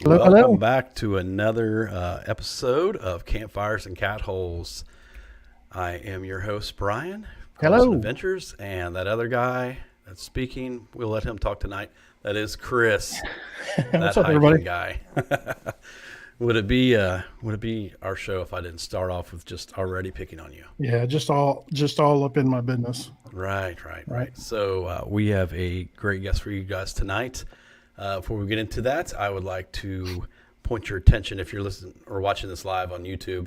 Hello, Welcome hello. back to another episode of Campfires and Catholes. I am your host, Brian, Carlson Hello. Adventures, and that other guy that's speaking, we'll let him talk tonight. That is Chris, that What's up, everybody? hiking guy. Would it be our show if I didn't start off with just already picking on you? Yeah, just all up in my business. Right, right, Right. right. So we have a great guest for you guys tonight. Before we get into that, I would like to point your attention, if you're listening or watching this live on YouTube,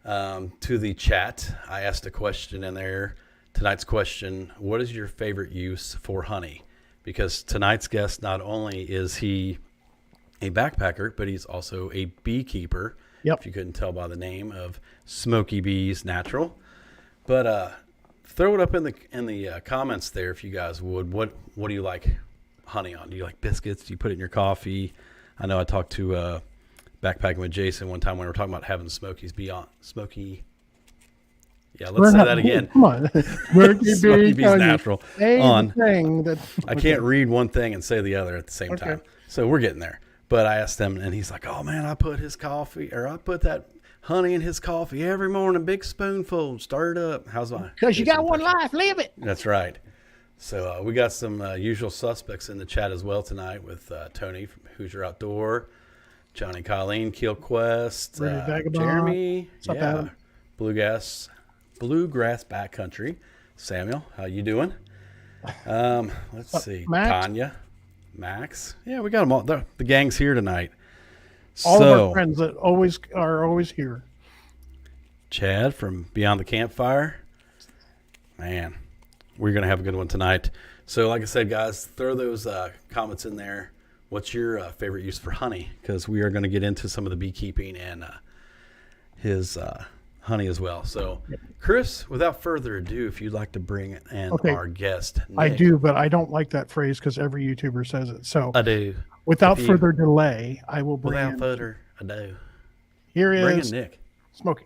to the chat. I asked a question in there. Tonight's question: what is your favorite use for honey? Because tonight's guest, not only is he a backpacker, but he's also a beekeeper. Yep. If you couldn't tell by the name of Smokeybeesnatural. But throw it up in the comments there if you guys would. What do you like honey on? Do you like biscuits? Do you put it in your coffee? I know I talked to backpacking with Jason one time when we were talking about having Smokies beyond smoky. Yeah, let's say that again. Come on. Murky Smokey Bees Bees on you. Natural Say the on. thing that. I Okay. can't read one thing and say the other at the same Okay. time. So we're getting there. But I asked him, and he's like, "Oh man, I put his coffee, or I put that honey in his coffee every morning, big spoonful, stir it up." How's my? Because you got Jason one impression? life, live it. That's right. So we got some usual suspects in the chat as well tonight with Tony from Hoosier Outdoor, Johnny Colleen, Keel Quest, Ready Vagabond. Jeremy, What's up, yeah, Adam? Bluegrass Backcountry, Samuel, how you doing? Let's see, Max? Tanya, Max, yeah, we got them all. The gang's here tonight. All of our So friends that are always here. Chad from Beyond the Campfire, man, we're gonna have a good one tonight. So, like I said, guys, throw those comments in there. What's your favorite use for honey? Because we are going to get into some of the beekeeping and his honey as well. So, Chris, without further ado, if you'd like to bring in Okay. our guest, I Nick. do, but I don't like that phrase because every YouTuber says it. So, I do. without If you, further delay, I will bring without in. further ado, Here bring in is Nick. Smokey.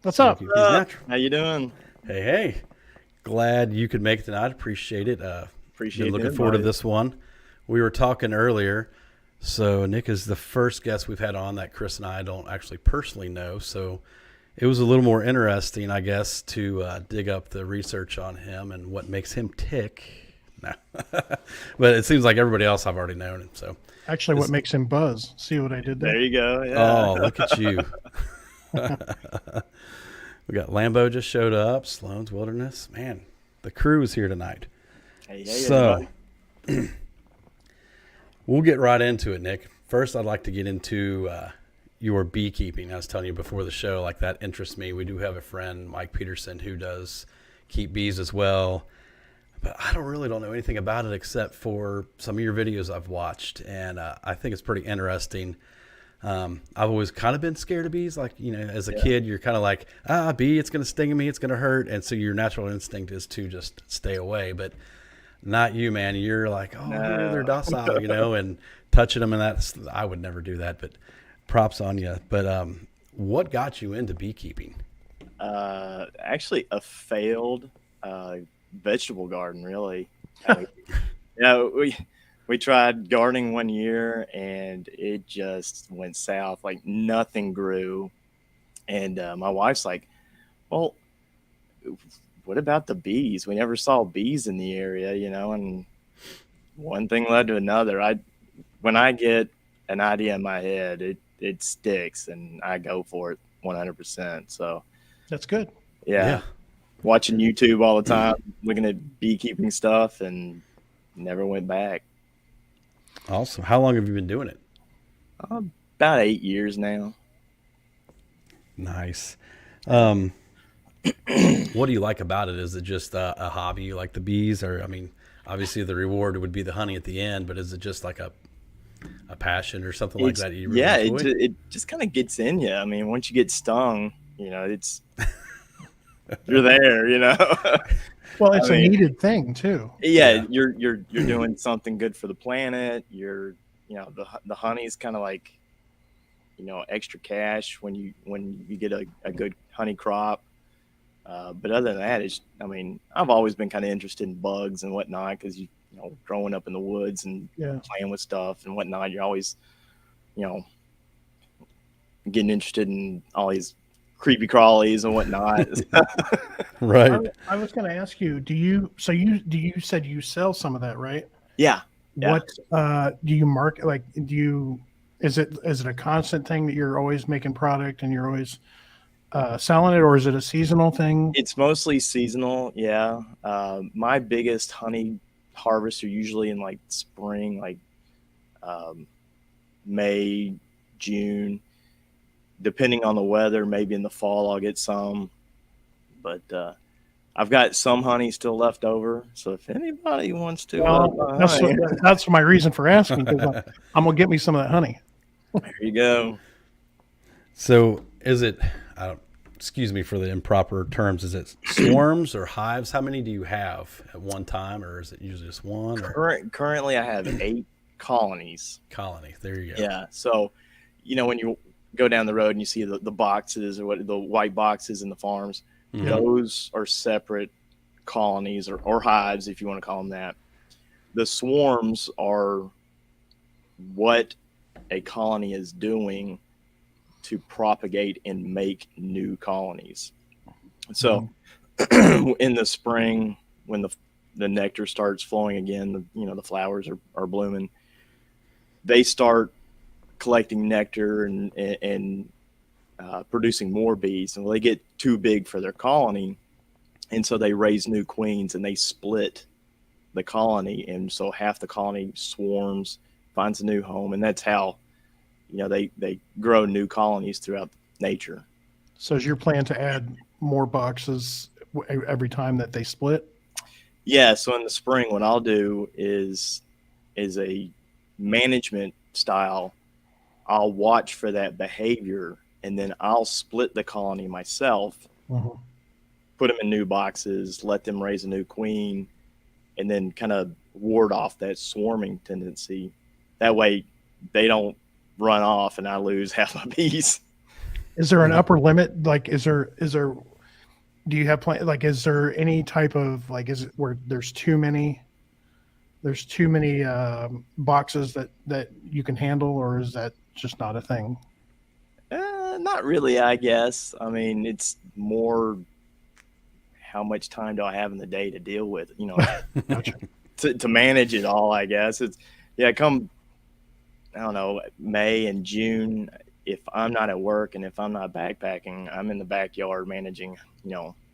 What's up? Smokey Bees Natural. How you doing? Hey, hey. Glad you could make it tonight. Appreciate it. Appreciate Been the looking forward to invite. this one. We were talking earlier. So Nick is the first guest we've had on that Chris and I don't actually personally know. So it was a little more interesting, I guess, to dig up the research on him and what makes him tick. No. But it seems like everybody else I've already known him. So, Actually, what makes him buzz? See what I did there? There you go. Yeah. oh, look at you. We got Lambo just showed up, Sloan's Wilderness. Man, the crew is here tonight. Hey, So everybody. we'll get right into it, Nick. First, I'd like to get into your beekeeping. I was telling you before the show, like that interests me. We do have a friend, Mike Peterson, who does keep bees as well. But I don't know anything about it except for some of your videos I've watched, and I think it's pretty interesting. I've always kind of been scared of bees. Like, as a kid, you're kind of like, bee, it's going to sting me, it's going to hurt. And so your natural instinct is to just stay away. But not you, man. You're like, oh, No. they're docile, and touching them. And I would never do that, but props on you. But what got you into beekeeping? Actually, a failed vegetable garden, really. Uh, we tried gardening one year, and it just went south. Like nothing grew. And my wife's like, "Well, what about the bees? We never saw bees in the area, And one thing led to another. When I get an idea in my head, it sticks, and I go for it 100%. So That's good. yeah, watching YouTube all the time, looking at beekeeping stuff, and never went back. Awesome. How long have you been doing it? About 8 years now. Nice. What do you like about it? Is it just a hobby? You like the bees? Or, I mean, obviously the reward would be the honey at the end, but is it just like a passion or something like that you really enjoy? It just kind of gets in you. I mean, once you get stung, it's you're there. Well, it's I a mean, needed thing too. yeah, you're doing something good for the planet. The honey's kind of like extra cash when you get a good honey crop. But other than that, I've always been kind of interested in bugs and whatnot because growing up in the woods and Yeah. playing with stuff and whatnot, you're always you know, getting interested in all these creepy crawlies and whatnot. Right. I was going to ask you, you said you sell some of that, right? Yeah. What do you market? Like, is it a constant thing that you're always making product and you're always selling it, or is it a seasonal thing? It's mostly seasonal. Yeah. My biggest honey harvests are usually in like spring, like May, June, depending on the weather. Maybe in the fall I'll get some, but I've got some honey still left over. So if anybody wants to, Well, honey, that's my reason for asking, because I'm gonna get me some of that honey. there you go. So is it, excuse me for the improper terms, is it swarms or hives? How many do you have at one time, or is it usually just one? Or Currently, I have 8 colonies. colony. There you go. Yeah. So, when you go down the road and you see the boxes or the white boxes in the farms, Mhm. those are separate colonies or hives, if you want to call them that. The swarms are what a colony is doing to propagate and make new colonies. So in the spring, when the nectar starts flowing again, the flowers are blooming, they start collecting nectar and producing more bees. And they get too big for their colony, and so they raise new queens and they split the colony, and so half the colony swarms, finds a new home, and that's how they grow new colonies throughout nature. So is your plan to add more boxes every time that they split? Yeah, so in the spring, what I'll do is a management style. I'll watch for that behavior, and then I'll split the colony myself, Mhm. put them in new boxes, let them raise a new queen, and then kind of ward off that swarming tendency. That way, they don't run off and I lose half my bees. Is there an upper limit? Like, do you have plan? Like, is there any type of, like, is it where there's too many boxes that you can handle, or is that just not a thing? Not really, I guess. I mean, it's more how much time do I have in the day to deal with, Gotcha. to manage it all, I guess. Come, I don't know, May and June, if I'm not at work and if I'm not backpacking, I'm in the backyard managing,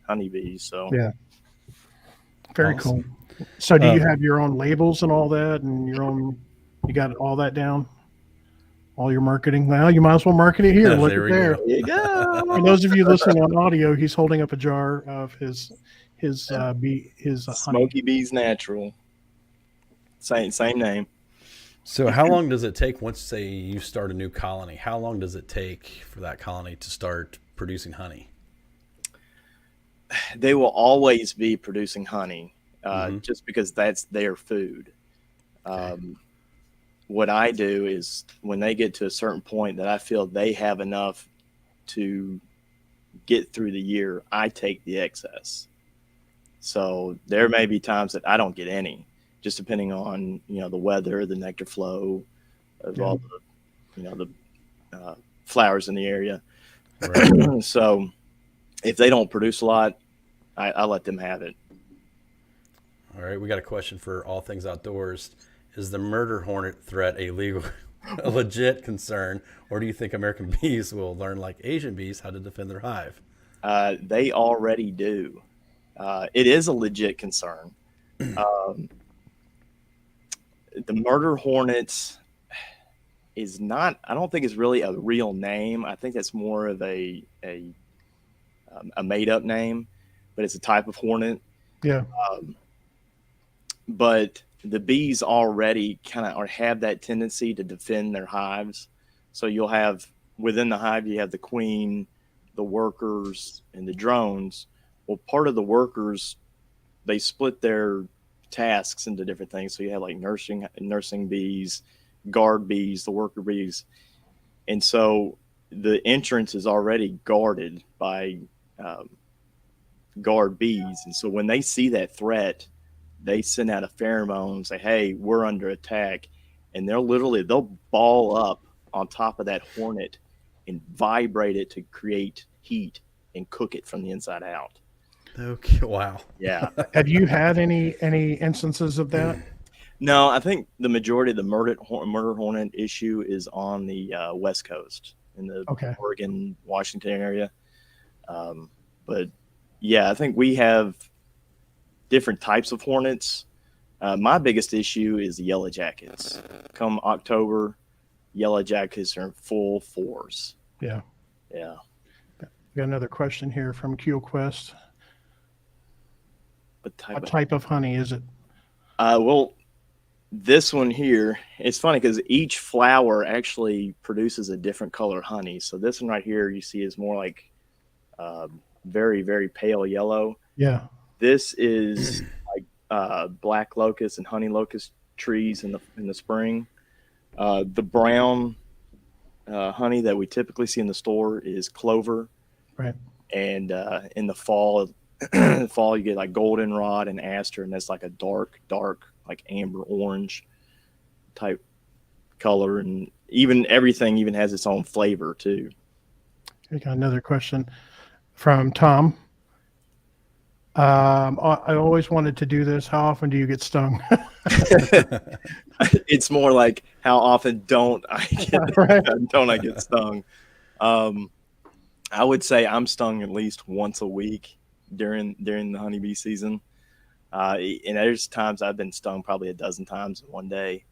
honeybees. So Yeah. Very Awesome. cool. So do you have your own labels and all that, and you got all that down? All your marketing? Well, you might as well market it here. Look There at we there. go. there you go. For those of you listening on audio, he's holding up a jar of his honey. Smokeybeesnatural. Same name. So how long does it take once, say, you start a new colony? How long does it take for that colony to start producing honey? They will always be producing honey, just because that's their food. What I do is when they get to a certain point that I feel they have enough to get through the year, I take the excess. So there may be times that I don't get any, just depending on the weather, the nectar flow of all the flowers in the area. Right. So if they don't produce a lot, I let them have it. All right, we got a question for All Things Outdoors. Is the murder hornet threat a legit concern, or do you think American bees will learn, like Asian bees, how to defend their hive? They already do. It is a legit concern. The murder hornet is not, I don't think it's really a real name. I think that's more of a made up name, but it's a type of hornet. Yeah. But the bees already kind of have that tendency to defend their hives. So you'll have within the hive, you have the queen, the workers, and the drones. Well, part of the workers, they split their tasks into different things. So you have like nursing bees, guard bees, the worker bees. And so the entrance is already guarded by guard bees. And so when they see that threat, they send out a pheromone, say, hey, we're under attack. And they'll ball up on top of that hornet and vibrate it to create heat and cook it from the inside out. Okay. Wow. Yeah. Have you had any instances of that? No, I think the majority of the murder hornet issue is on the West Coast in the Okay. Oregon, Washington area. But yeah, I think we have different types of hornets. My biggest issue is the yellow jackets. Come October, yellow jackets are in full force. Yeah. Yeah. Got another question here from QQuest. What type What of type of honey is it? well, this one here, it's funny because each flower actually produces a different color honey. So this one right here you see is more like very, very pale yellow. Yeah. This is like black locust and honey locust trees in the spring. The brown honey that we typically see in the store is clover. Right. And in the fall, you get like goldenrod and aster, and that's like a dark, like amber orange type color, and even everything even has its own flavor too. We got another question from Tom. I always wanted to do this. How often do you get stung? It's more like how often don't I get stung? I would say I'm stung at least once a week during the honeybee season. And there's times I've been stung probably a dozen times in one day,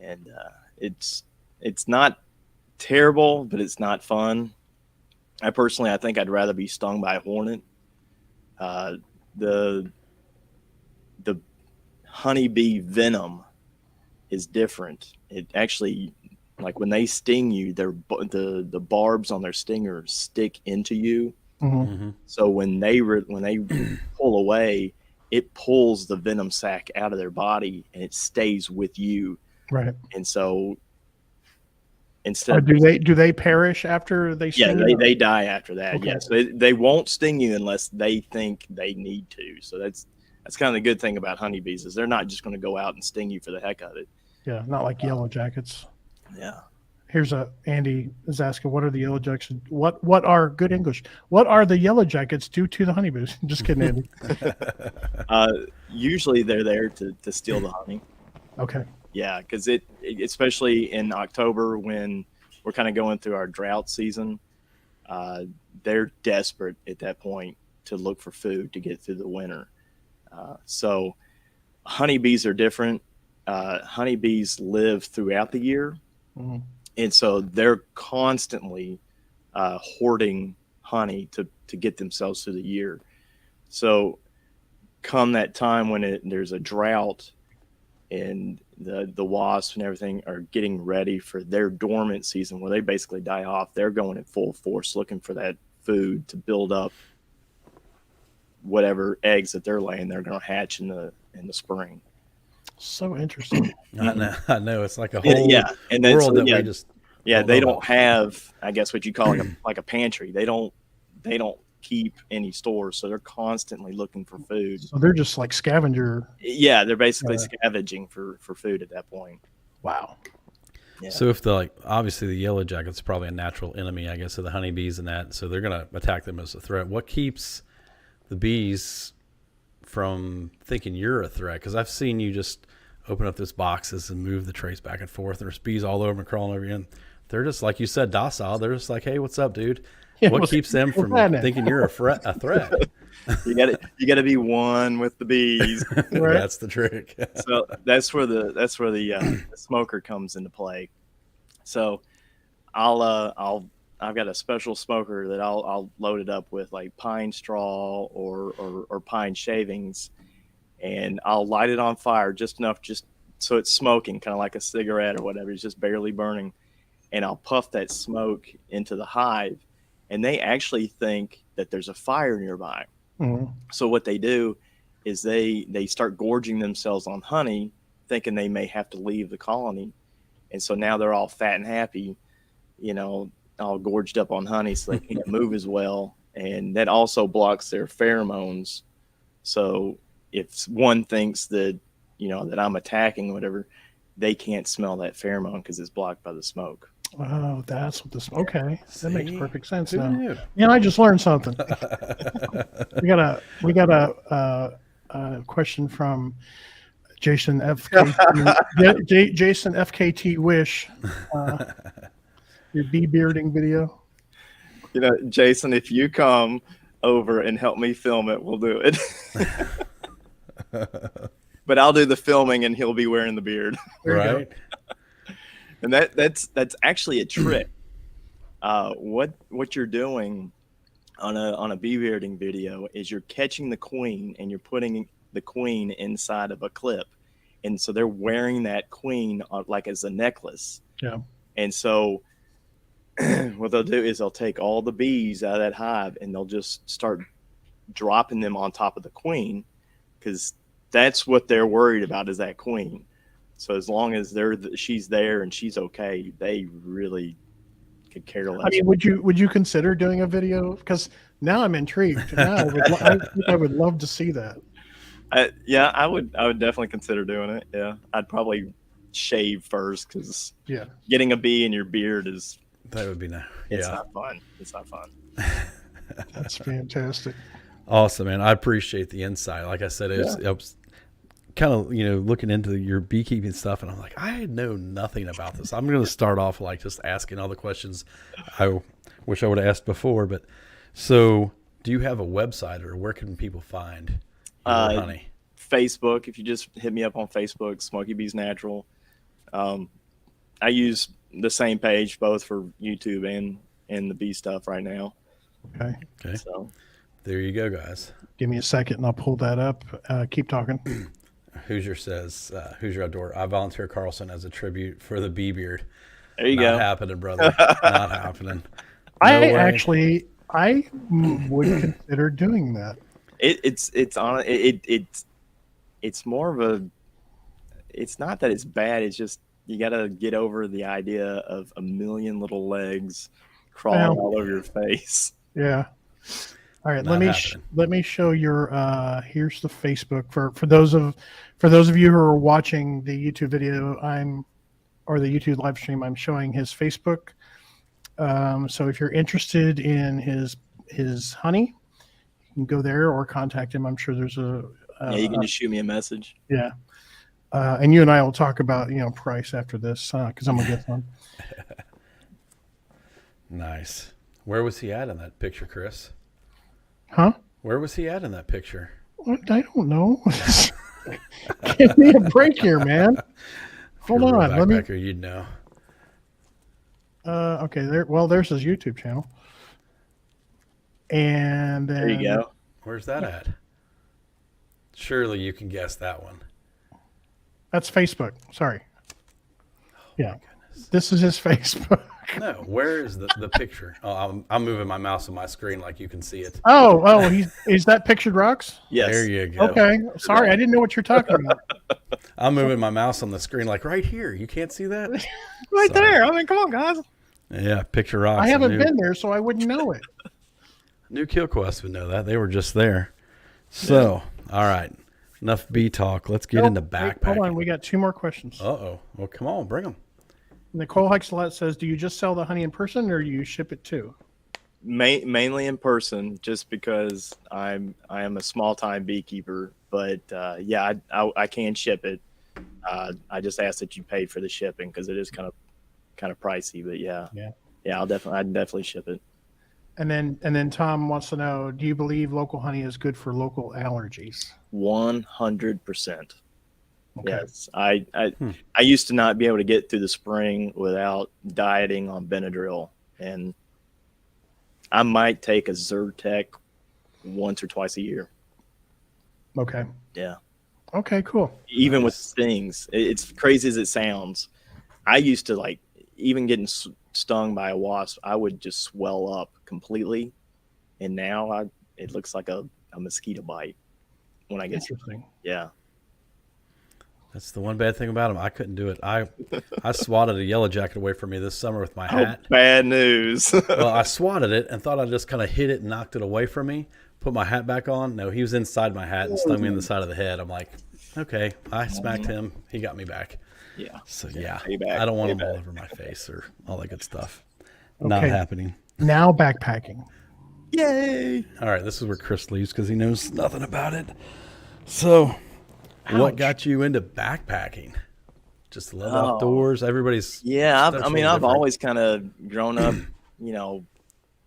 and it's not terrible, but it's not fun. I think I'd rather be stung by a hornet. The honeybee venom is different. It actually, like when they sting you, the barbs on their stingers stick into you. Mm-hmm. So when they pull away, it pulls the venom sac out of their body and it stays with you. Right. And so instead, do they perish after they sting? yeah, you? they die after that. Okay. Yeah, so they won't sting you unless they think they need to. So that's kind of the good thing about honeybees is they're not just going to go out and sting you for the heck of it. Yeah, not like yellow jackets. Yeah. Here's Andy is asking, what are the yellow jackets? What are good English? What are the yellow jackets do to the honeybees? Just kidding, Andy. Usually they're there to steal the honey. Okay. Yeah, because it especially in October when we're kind of going through our drought season, they're desperate at that point to look for food to get through the winter. So honeybees are different. Honeybees live throughout the year. Mm-hmm. And so they're constantly hoarding honey to get themselves through the year. So come that time when there's a drought and the wasps and everything are getting ready for their dormant season where they basically die off, they're going in full force looking for that food to build up whatever eggs that they're laying they're going to hatch in the spring. So interesting. I know. It's like a whole and world that we just they don't have, I guess, what you call like a pantry. They don't keep any stores, so they're constantly looking for food. So they're just like scavenger. Yeah, they're basically scavenging for food at that point. Wow. Yeah. So if obviously the yellow jacket's probably a natural enemy, I guess, of the honeybees and that, so they're going to attack them as a threat. What keeps the bees from thinking you're a threat? Because I've seen you just open up those boxes and move the trays back and forth, and there's bees all over and crawling over you. And they're just, like you said, docile. They're just like, hey, what's up, dude? Yeah, what keeps them from thinking you're a threat? You got to be one with the bees. Right. That's the trick. So that's where the smoker comes into play. So I've got a special smoker that I'll load it up with like pine straw or pine shavings, and I'll light it on fire just enough, just so it's smoking, kind of like a cigarette or whatever. It's just barely burning, and I'll puff that smoke into the hive, and they actually think that there's a fire nearby. Mm-hmm. So what they do is they start gorging themselves on honey, thinking they may have to leave the colony, and so now they're all fat and happy, all gorged up on honey, so they can't move as well, and that also blocks their pheromones. So if one thinks that that I'm attacking or whatever, they can't smell that pheromone because it's blocked by the smoke. Oh, that's what this. Okay, that makes See? perfect sense Who now. knew? Man, I just learned something. We got a question from Jason FKT. Jason FKT Wish. Your bee bearding video. Jason, if you come over and help me film it, we'll do it. But I'll do the filming and he'll be wearing the beard. Right? And that's actually a trick. What you're doing on a bee bearding video is you're catching the queen and you're putting the queen inside of a clip, and so they're wearing that queen like as a necklace. Yeah. And so what they'll do is they'll take all the bees out of that hive and they'll just start dropping them on top of the queen, because that's what they're worried about, is that queen. So as long as she's there and she's okay, they really could care less. I mean, would you consider doing a video? Because now I'm intrigued. Now I think I would love to see that. Yeah, I would definitely consider doing it. Yeah, I'd probably shave first, because getting a bee in your beard that would be nice. It's not fun. It's not fun. That's fantastic. Awesome, man. I appreciate the insight. Like I said, it was kind of, looking into your beekeeping stuff, and I'm like, I know nothing about this. I'm going to start off like just asking all the questions I wish I would have asked before. But so, do you have a website, or where can people find your honey? Facebook. If you just hit me up on Facebook, Smokeybeesnatural. I use the same page both for YouTube and the bee stuff right now. Okay. So there you go, guys. Give me a second and I'll pull that up. Keep talking. Hoosier says, Hoosier Outdoor, I volunteer Carlson as a tribute for the bee beard. There you go. Not happening, brother. Not happening. No I way. I would consider doing that. It's more of a, it's not that it's bad. It's just, you got to get over the idea of a million little legs crawling all over your face. Yeah. All right. Not Let me show your, here's the Facebook for those of you who are watching the YouTube video, or the YouTube live stream, I'm showing his Facebook. So if you're interested in his honey, you can go there or contact him. I'm sure there's you can just shoot me a message. Yeah. And you and I will talk about, price after this, because I'm going to get some. Nice. Where was he at in that picture, Chris? Huh? Where was he at in that picture? I don't know. Give me a break here, man. Hold on. Let me. You'd know. Okay. There's his YouTube channel. And then, there you go. Where's that at? Surely you can guess that one. That's Facebook. Sorry. Yeah. This is his Facebook. No, where is the picture? Oh, I'm moving my mouse on my screen like you can see it. Oh, is that Pictured Rocks? Yes. There you go. Okay. Sorry, I didn't know what you're talking about. I'm moving my mouse on the screen like right here. You can't see that? Right there. I mean, come on, guys. Yeah, Picture Rocks. I haven't been there, so I wouldn't know it. New Kill Quest would know that. They were just there. So, all right. Enough bee talk. Let's get into backpacking. Hold on. We got 2 more questions. Uh-oh. Well, come on. Bring them. Nicole Hexelet says, do you just sell the honey in person, or do you ship it too? Mainly in person, just because I am a small time beekeeper. But I can ship it. I just ask that you pay for the shipping, because it is kind of pricey. But yeah, I'd definitely ship it. And then Tom wants to know, do you believe local honey is good for local allergies? 100%. Okay. Yes, I used to not be able to get through the spring without dieting on Benadryl, and I might take a Zyrtec once or twice a year. Okay. Yeah. Okay, cool. Even with stings, it's crazy as it sounds. I used to even getting stung by a wasp, I would just swell up completely, and now it looks like a mosquito bite when I get. Interesting. Yeah. That's the one bad thing about them. I couldn't do it. I swatted a yellow jacket away from me this summer with my hat. Oh, bad news. Well, I swatted it and thought I just kind of hit it and knocked it away from me. Put my hat back on. No, he was inside my hat and stung me in the side of the head. I'm like, okay. I smacked him. He got me back. Yeah. So yeah, Payback, I don't want them payback. all over my face or all that good stuff. Not Okay. happening. Now backpacking. Yay! All right, this is where Chris leaves because he knows nothing about it. So, what Ouch. got you into backpacking? Just love Oh. outdoors. Everybody's Yeah, stuff's I a mean, little I've different. always kind of grown up,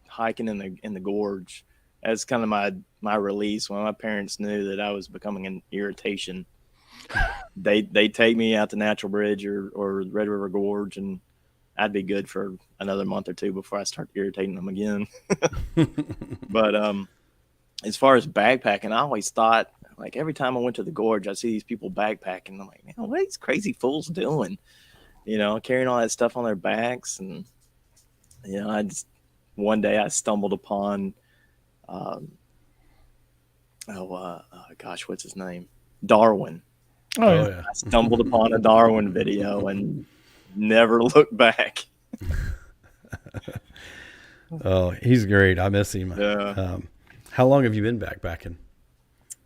hiking in the gorge as kind of my release. When my parents knew that I was becoming an irritation, they take me out to Natural Bridge or Red River Gorge, and I'd be good for another month or two before I start irritating them again. But as far as backpacking, I always thought, like, every time I went to the gorge, I see these people backpacking. I'm like, man, what are these crazy fools doing? Carrying all that stuff on their backs. And, I just, one day I stumbled upon, gosh, what's his name? Darwin. Oh, Oh yeah. yeah. I stumbled upon a Darwin video and never looked back. Oh, he's great. I miss him. Yeah. How long have you been backpacking?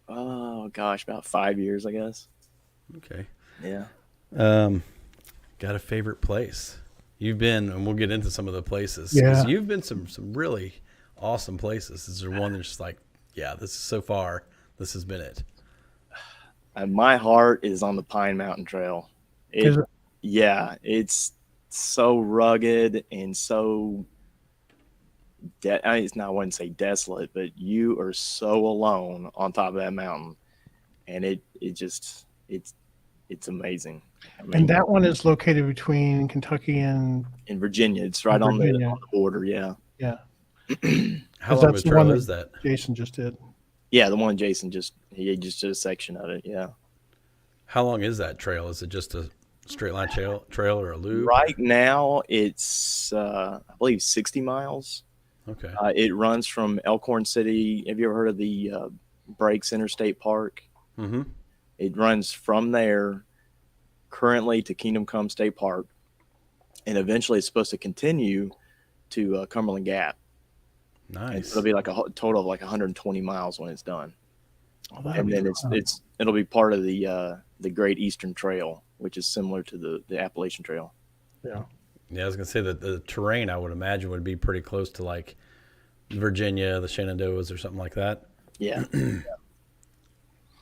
Oh, gosh, about 5 years, I guess. Okay. Yeah. Got a favorite place? You've been, and we'll get into some of the places. 'Cause Yeah. you've been some really awesome places. Is there one that's just like, yeah, this is so far, this has been it? And my heart is on the Pine Mountain Trail. Is it? Yeah, it's so rugged and so I wouldn't say desolate, but you are so alone on top of that mountain, and it's amazing. I mean, And that one is located between Kentucky and in Virginia, it's right on Virginia. the border. Yeah, yeah. How 'Cause long of a that's the trail one is that? Jason just did. yeah, the one Jason he just did a section of it. Yeah. How long is that trail? Is it just a straight line trail or a loop? Right now, it's I believe 60 miles. Okay. It runs from Elkhorn City. Have you ever heard of the Breaks Interstate Park? Mm-hmm. It runs from there currently to Kingdom Come State Park, and eventually it's supposed to continue to Cumberland Gap. And Nice. it'll be like a total of like 120 miles when it's done, Oh, that'd and be then fun. it'll be part of the Great Eastern Trail, which is similar to the Appalachian Trail. Yeah. Yeah, I was gonna say that the terrain I would imagine would be pretty close to like Virginia, the Shenandoahs, or something like that. Yeah.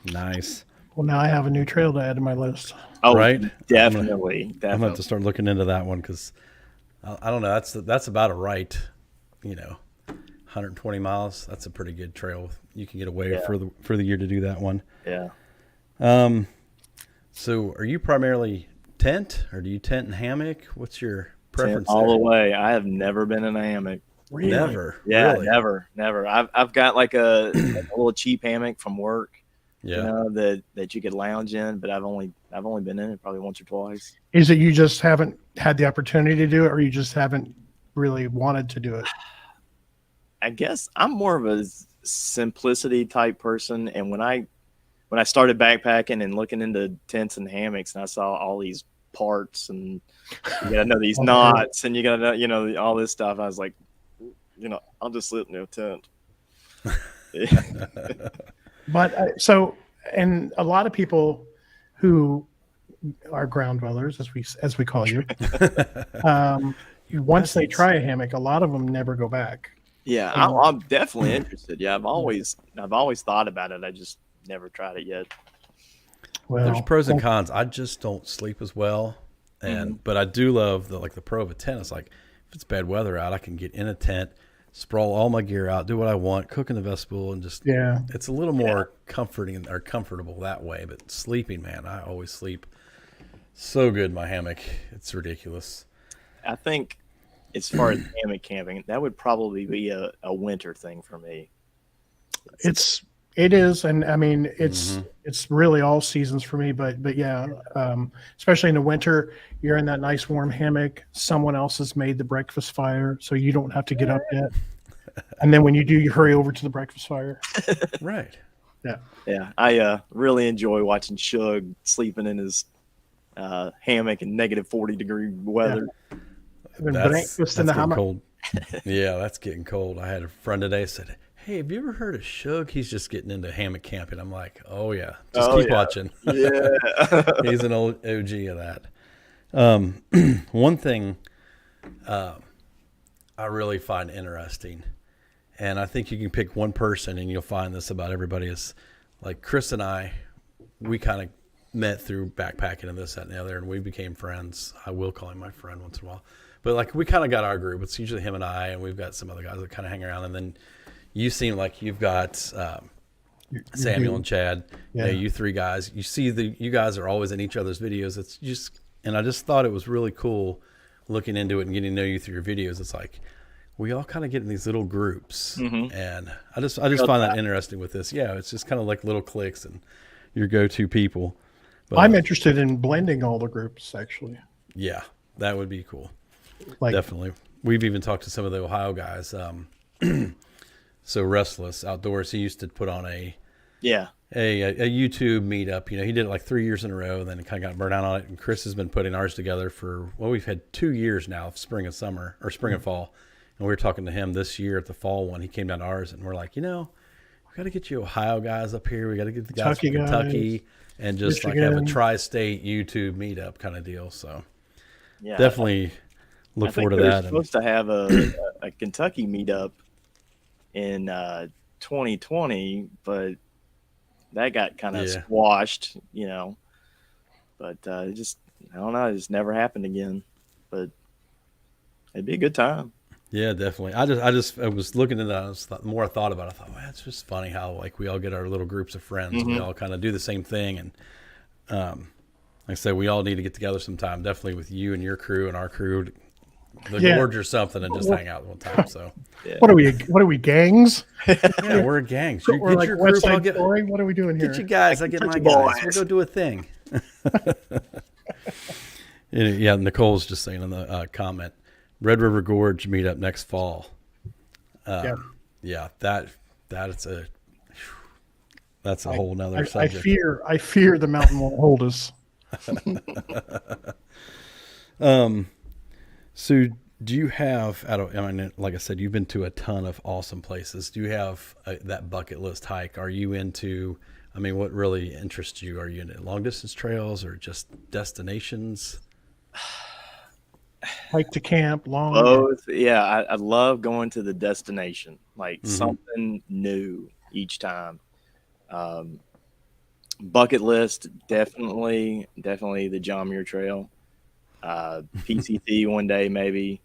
Nice. Well, now I have a new trail to add to my list. Oh, Right? Definitely. I'm gonna have to start looking into that one because I don't know. That's about a right. 120 miles. That's a pretty good trail. You can get away for the year to do that one. Yeah. So are you primarily tent or do you tent and hammock? What's your preference all the there? way. I have never been in a hammock. Really? Never. Yeah, Really? never. I've got like a little cheap hammock from work, Yeah. that you could lounge in, but I've only been in it probably once or twice. Is it you just haven't had the opportunity to do it, or you just haven't really wanted to do it? I guess I'm more of a simplicity type person, and when I started backpacking and looking into tents and hammocks, and I saw all these parts, and you gotta know these knots, and you gotta know, all this stuff, I was like, I'll just sleep in a tent. But and a lot of people who are ground dwellers, as we call you, once they try a hammock, a lot of them never go back. Yeah, I'm definitely interested. Yeah, I've always thought about it. I just never tried it yet. Well, There's pros and cons. I just don't sleep as well, but I do love the pro of a tent. It's like if it's bad weather out, I can get in a tent, sprawl all my gear out, do what I want, cook in the vestibule, and just it's a little more comforting or comfortable that way. But sleeping, man, I always sleep so good in my hammock. It's ridiculous. I think as far as hammock camping, that would probably be a winter thing for me. It is, and I mean it's really all seasons for me. But yeah, especially in the winter, you're in that nice warm hammock. Someone else has made the breakfast fire, so you don't have to get up yet. And then when you do, you hurry over to the breakfast fire. Right. Yeah, I really enjoy watching Shug sleeping in his hammock in negative 40-degree weather. And That's breakfast in the getting hammock. cold. Yeah, that's getting cold. I had a friend today said, "Hey, have you ever heard of Shug? He's just getting into hammock camping." I'm like, "Oh yeah, just keep watching." Yeah. He's an old OG of that. One thing I really find interesting, and I think you can pick one person and you'll find this about everybody, is like Chris and I, we kind of met through backpacking and this, that, and the other, and we became friends. I will call him my friend once in a while. But like we kind of got our group. It's usually him and I, and we've got some other guys that kind of hang around. And then you seem like you've got Samuel and Chad. Yeah. You know, you three guys. You see you guys are always in each other's videos. It's just, and I just thought it was really cool looking into it and getting to know you through your videos. It's like we all kind of get in these little groups, and I just find that interesting with this. Yeah, it's just kind of like little cliques and your go-to people. But, I'm interested in blending all the groups, actually. Yeah, that would be cool. Like, Definitely. We've even talked to some of the Ohio guys. So Restless Outdoors, he used to put on a YouTube meetup. You know, he did it like 3 years in a row, then kind of got burnt out on it. And Chris has been putting ours together for, well, we've had 2 years now, spring and summer, or spring and fall. And we were talking to him this year at the fall one. He came down to ours, and we're like, we got to get you Ohio guys up here. We got to get the guys from Kentucky and just Michigan. like have a tri-state YouTube meetup kind of deal. So Yeah, definitely look forward to that. We're supposed to have a Kentucky meetup in 2020, but that got kind of squashed, But it just, I don't know, it just never happened again. But it'd be a good time. Yeah, definitely. I was looking at that. The more I thought about it, I thought, well, it's just funny how like we all get our little groups of friends. We all kind of do the same thing, and like I said, we all need to get together sometime. Definitely with you and your crew and our crew, the gorge or something, and just hang out one time. So, What are we, gangs? yeah, we're gangs. You We're get like your West group. Side Story? What are we doing here? Get you guys. I get my boys. guys. We'll go do a thing. Yeah, Nicole's just saying in the comment, Red River Gorge meetup next fall. Yeah, that's a whole nother subject. I fear the mountain won't hold us. So do you have, like I said, you've been to a ton of awesome places. Do you have that bucket list hike? Are you into, what really interests you? Are you into long distance trails or just destinations? Hike to camp, long. Both. Yeah, I love going to the destination, like something new each time. Bucket list, definitely the John Muir Trail. PCT one day maybe.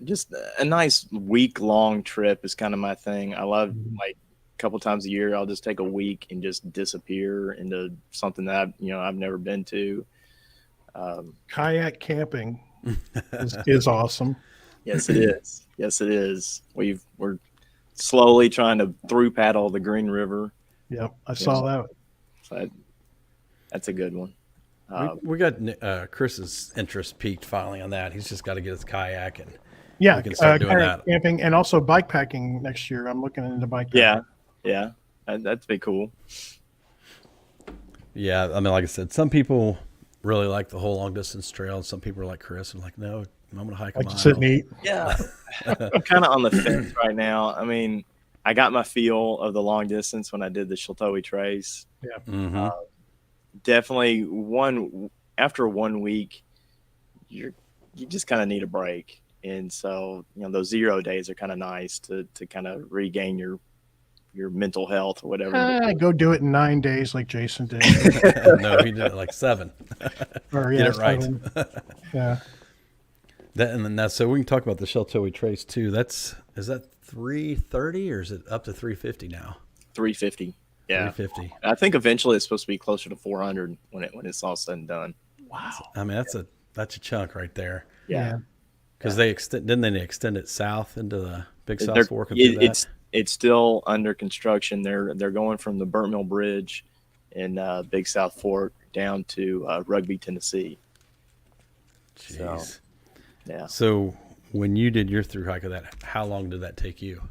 Just a nice week-long trip is kind of my thing. I love like a couple times a year I'll just take a week and just disappear into something that I've never been to. Kayak camping is awesome. Yes, it is. Yes, it is. We're slowly trying to through paddle the Green River. Yep, I saw that. So that's a good one. We got Chris's interest peaked finally on that. He's just got to get his kayak and we can start doing kayak that. Camping and also bikepacking next year. I'm looking into bikepacking. Yeah, that'd be cool. Yeah, like I said, some people really like the whole long distance trail, and some people are like Chris and like, no, I'm going to hike a mile. To sit and eat. Yeah, I'm kind of on the fence right now. I got my feel of the long distance when I did the Sheltoe Trace. Yeah. Definitely after 1 week, you just kind of need a break. And so, those 0 days are kind of nice to kind of regain your mental health or whatever. Go do it in 9 days like Jason did. No, he did it like 7. Or, Get it right. 7. Yeah. So we can talk about the Sheltoe Trace too. Is that 330 or is it up to 350 now? 350. Yeah. 350. I think eventually it's supposed to be closer to 400 when it's all said and done. Wow. That's a chunk right there. Yeah. Because they extend it south into the Big South Fork and through that? It's still under construction. They're going from the Burnt Mill Bridge in Big South Fork down to Rugby, Tennessee. Jeez. Yeah. So when you did your through hike of that, how long did that take you?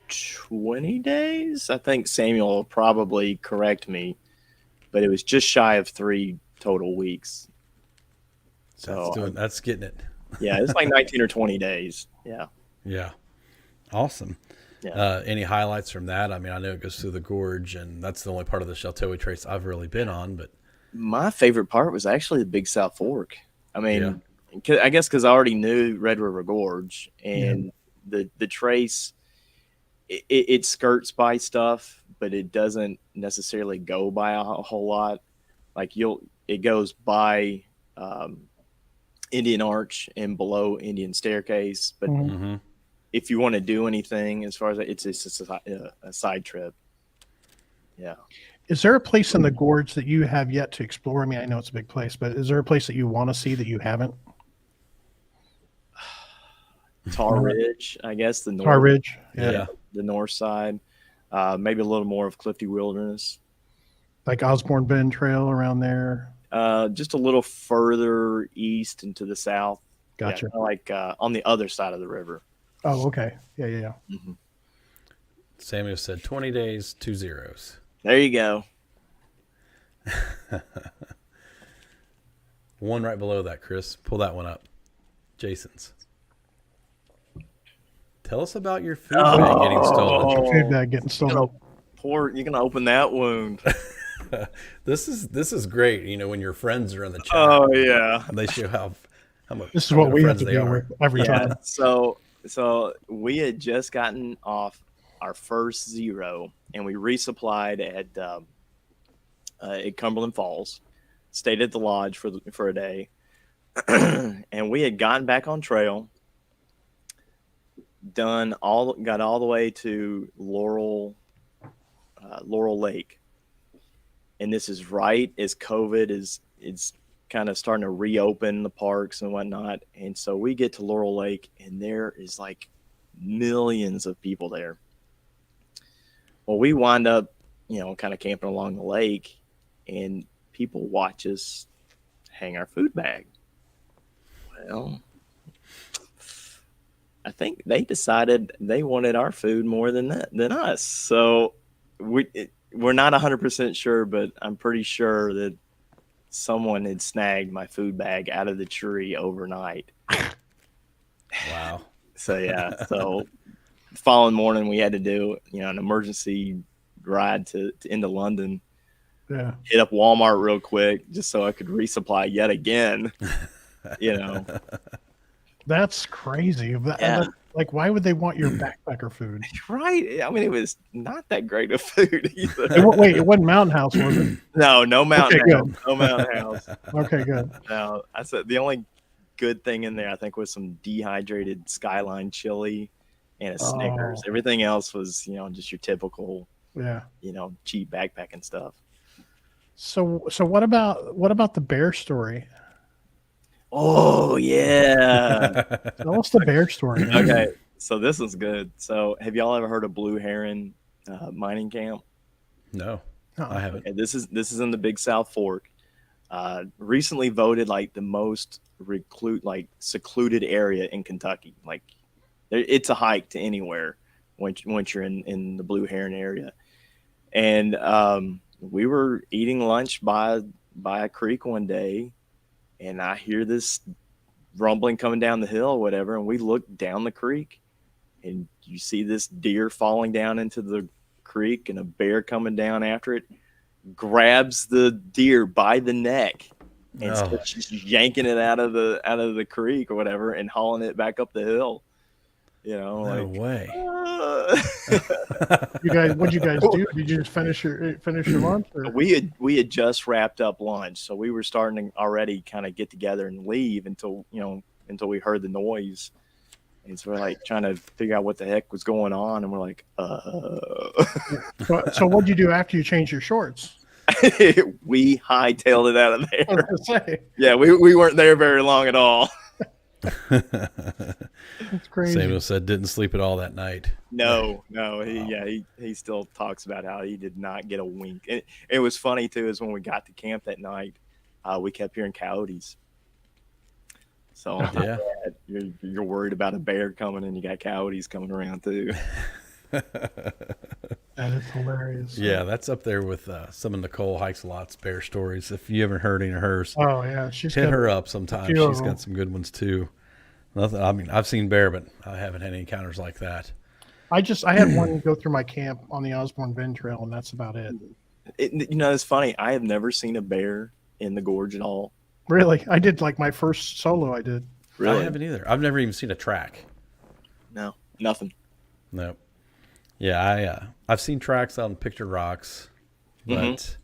20 days. I think Samuel will probably correct me, but it was just shy of 3 total weeks. So that's getting it. Yeah, it's like 19 or 20 days. Yeah. Yeah. Awesome. Yeah. Any highlights from that? I mean, I know it goes through the gorge, and that's the only part of the Sheltowee Trace I've really been on. But My favorite part was actually the Big South Fork. I yeah, mean, I guess because I already knew Red River Gorge Yeah. and the trace, it skirts by stuff, but it doesn't necessarily go by a whole lot. Like it goes by um, Indian Arch and below Indian Staircase, but Mhm. mm-hmm. if you want to do anything as far as it's just a side trip. Yeah. Is there a place in the gorge that you have yet to explore? I mean, I know it's a big place, but is there a place that you want to see that you haven't? Tar Ridge, I guess the Tar north, Ridge. Yeah. the north side. Maybe a little more of Clifty Wilderness. Like Osborne Bend Trail around there. Just a little further east and to the south. Gotcha. Yeah, like on the other side of the river. Oh, okay. Yeah. Mm-hmm. Samuel said 20 days, 2 zeros. There you go. One right below that, Chris. Pull that one up. Jason's. Tell us about your food bag getting stolen. Your food bag getting stolen. You're gonna open that wound. This is great. You know, when your friends are in the chat. Oh yeah. And they show how much This is what good we have friends to they deal are. with every Yeah. time. So we had just gotten off our first zero, and we resupplied at Cumberland Falls. Stayed at the lodge for a day, and we had gotten back on trail. Got all the way to Laurel Lake, and this is right as COVID is kind of starting to reopen the parks and whatnot. And so we get to Laurel Lake, and there is like millions of people there. Well, we wind up, kind of camping along the lake, and people watch us hang our food bag. Well, I think they decided they wanted our food more than us. So we're not 100% sure, but I'm pretty sure that someone had snagged my food bag out of the tree overnight. Wow. So yeah, so the following morning we had to do an emergency ride to into London. Yeah. Hit up Walmart real quick just so I could resupply yet again. That's crazy. Yeah. Like, why would they want your backpacker food? Right. I mean, it was not that great of food either. Wait, it wasn't Mountain House, was it? No Mountain Okay, House. No Mountain House. Okay, good. No, I said the only good thing in there, I think, was some dehydrated Skyline chili and a Snickers. Oh. Everything else was, just your typical, Yeah. cheap backpacking stuff. So what about the bear story? Oh yeah. Tell us the bear story. Man. Okay, so this is good. So have y'all ever heard of Blue Heron mining camp? No, Uh-uh. I haven't. Okay, this is in the Big South Fork. Recently voted like the most secluded area in Kentucky. Like it's a hike to anywhere once you're in the Blue Heron area. And we were eating lunch by a creek one day, and I hear this rumbling coming down the hill or whatever, and we look down the creek, and you see this deer falling down into the creek and a bear coming down after it, grabs the deer by the neck and starts just yanking it out of the creek or whatever and hauling it back up the hill. No way. What'd you guys do? Did you just finish your lunch? Or? We had just wrapped up lunch, so we were starting to already kind of get together and leave until we heard the noise. And so we're like trying to figure out what the heck was going on, and we're like, So what'd you do after you changed your shorts? We hightailed it out of I was there. gonna say, Yeah, we weren't there very long at all. that's crazy. Samuel said didn't sleep at all that night. No, he still talks about how he did not get a wink. And it was funny too, is when we got to camp that night, we kept hearing coyotes. So Yeah. you're worried about a bear coming, and you got coyotes coming around too. That is hilarious. Yeah, that's up there with some of Nicole Hikes a Lot's bear stories. If you haven't heard any of hers, Oh yeah, she's hit got her up sometime. few of She's them. got some good ones too. Nothing. I mean, I've seen bear, but I haven't had any encounters like that. I had one go through my camp on the Osborne Bend Trail, and that's about it. It's funny. I have never seen a bear in the gorge at all. Really, I did like my first solo. I did. Really? I haven't either. I've never even seen a track. No, nothing. No. Yeah, I've seen tracks out in Pictured Rocks, but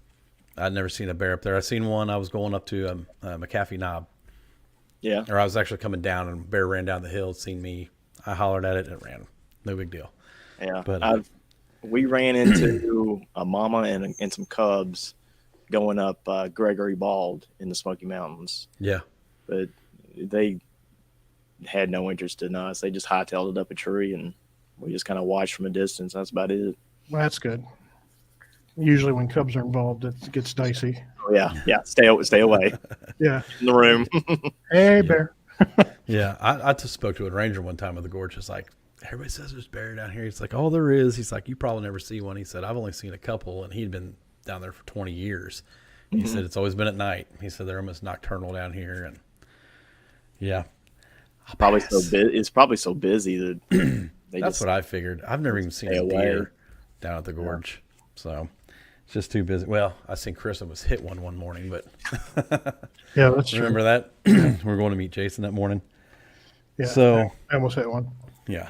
I'd never seen a bear up there. I seen one. I was going up to McAfee Knob. Yeah. Or I was actually coming down, and a bear ran down the hill, seen me. I hollered at it, and it ran. No big deal. Yeah. But we ran into a mama and some cubs going up Gregory Bald in the Smoky Mountains. yeah. But they had no interest in us. They just hightailed it up a tree, and we just kind of watched from a distance. That's about it. Well, that's good. Usually, when cubs are involved, it gets dicey. Oh, yeah. Stay away Yeah. in the room. Hey, bear. Yeah, I just spoke to a ranger one time with the gorge. It's like, everybody says there's bear down here. He's like, oh, there is. He's like, you probably never see one. He said, I've only seen a couple, and he'd been down there for 20 years. He said, it's always been at night. He said, they're almost nocturnal down here. And yeah. It's probably so busy that That's what I figured. I've never even seen a deer down at the gorge. So it's just too busy. Well, I seen Chris almost hit one morning, but Yeah, that's true. remember that? We were going to meet Jason that morning. Yeah, So I almost hit one. yeah.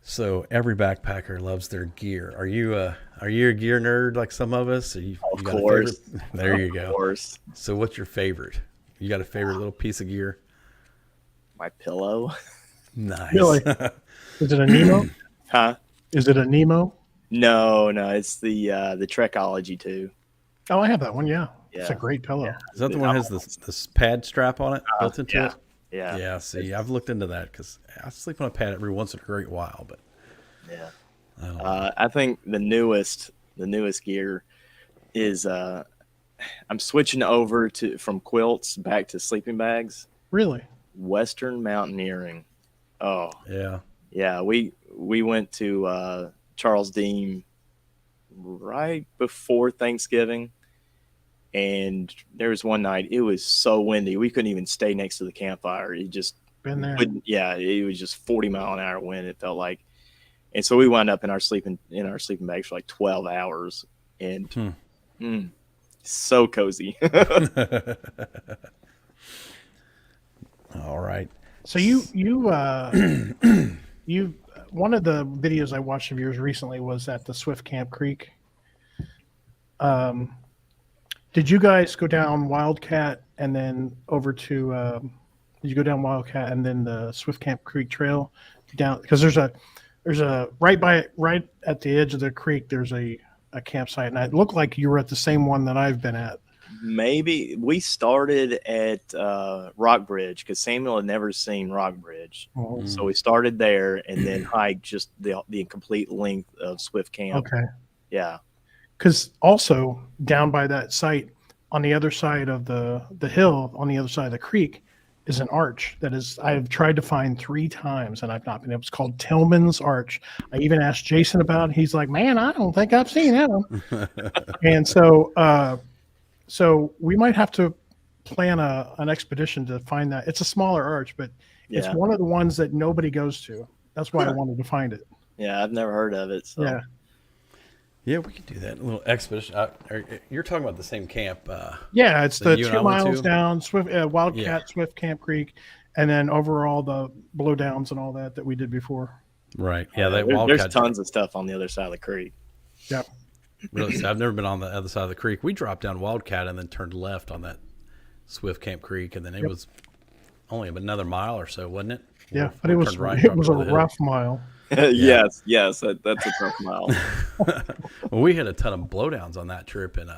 So every backpacker loves their gear. Are you a gear nerd like some of us? You Of got a course. favorite? There you go. Of course. So what's your favorite? You got a favorite little piece of gear? My pillow. Nice. Really? Is it a Nemo? Huh? Is it a Nemo? No, it's the Trekology 2. Oh, I have that one. Yeah. It's a Yeah. great pillow. Is that the one that has this pad strap on it built into yeah. it? Yeah. Yeah, see, I've looked into that because I sleep on a pad every once in a great while, but Yeah. I don't know. I think the newest gear is I'm switching over from quilts back to sleeping bags. Really? Western mountaineering. Oh Yeah. yeah, we went to Charles Dean right before Thanksgiving, and there was one night it was so windy we couldn't even stay next to the campfire. It just Been there. it was just 40-mile-an-hour wind. It felt like, and so we wound up in our sleeping bags for like 12 hours, and so cozy. All right. So you one of the videos I watched of yours recently was at the Swift Camp Creek. Did you guys go down Wildcat and then over to? Did you go down Wildcat and then the Swift Camp Creek Trail down? Because there's a right at the edge of the creek. There's a campsite, and it looked like you were at the same one that I've been at. Maybe we started at Rock Bridge because Samuel had never seen Rock Bridge. Oh, So we started there and then hiked just the complete length of Swift Camp. okay. Yeah. Because also down by that site, on the other side of the hill, on the other side of the creek, is an arch that is I've tried to find 3 times and I've not been able. It's called Tillman's Arch. I even asked Jason about it. He's like, "Man, I don't think I've seen that one." And so we might have to plan an expedition to find that. It's a smaller arch, but it's one of the ones that nobody goes to. That's why I wanted to find it. Yeah, I've never heard of it. So. Yeah. Yeah, we could do that. A little expedition. You're talking about the same camp. Yeah, it's the you and 2 I went miles to? down Wildcat, Yeah. Swift Camp Creek, and then over all the blowdowns and all that we did before. Right. Yeah, that There's Wildcat. tons of stuff on the other side of the creek. Yeah. Really, so I've never been on the other side of the creek. We dropped down Wildcat and then turned left on that Swift Camp Creek, and then it was only another mile or so, wasn't it? Yeah, We but it was turned right, it dropped was a over the hill. rough mile. Yes, that's a tough mile. Well, we had a ton of blowdowns on that trip, and